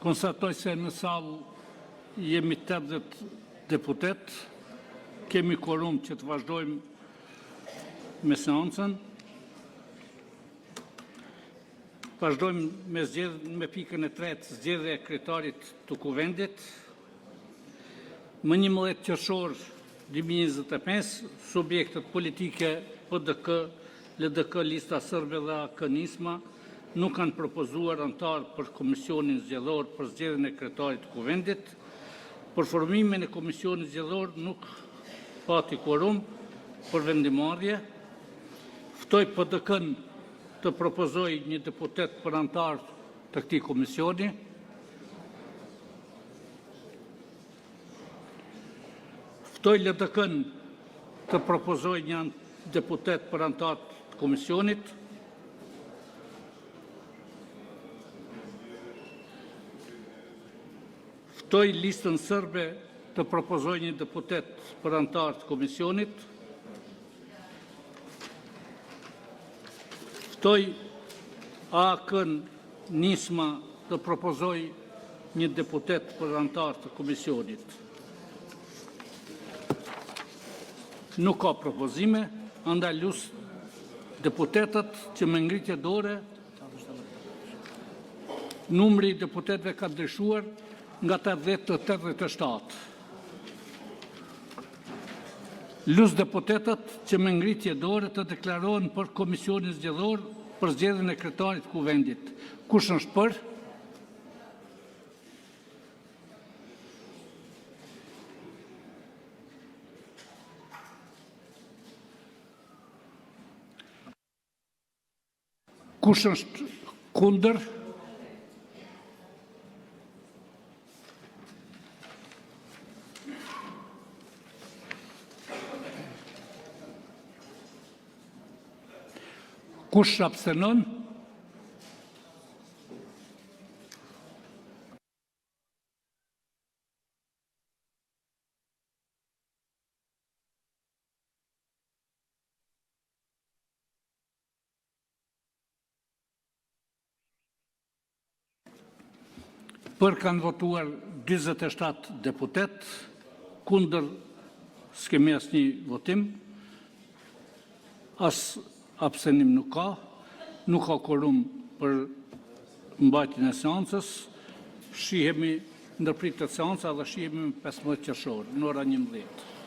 Konstatoj se në salë jemi 80 deputet, kemi korum që të vazhdojmë me seancën. Vazhdojmë me pikën e tretë, zgjedhja e kryetarit të kuvendit. Më 11 qershor 2025, subjektet politike PDK, LDK, Lista Sërbe dhe AK-Nisma nuk kanë propozuar antar për komisionin zgjedhor për zgjedhjen e kryetarit të kuvendit. Për formimin e komisionit zgjedhor nuk pati quorum për vendimarrje. Ftoj PDK-n të propozoj një deputet për antar të këtij komisioni. Ftoj LDK-n të propozoj një deputet për antar të komisionit. Ftoj Listën Sërbe të propozoj një deputet për antar të komisionit. Ftoj AK-n Nisma të propozoj një deputet për antar të komisionit. Nuk ka propozime, andaj lus deputetët që me ngritje dore, numri i deputetëve ka ndryshuar nga 80 të 87. Lus deputetët që me ngritje dore të deklarohen për komisionin zgjedhor për zgjedhjen e kryetarit të kuvendit. Kush është për? Kush është kundër? Kush abstenon? Për kanë votuar 47 deputet, kundër s'kemi asnjë votim, as abstenim nuk ka quorum për mbajtjen e seancës. Shihemi ndërpritet seanca dhe shihemi 15 qershor në orën 11.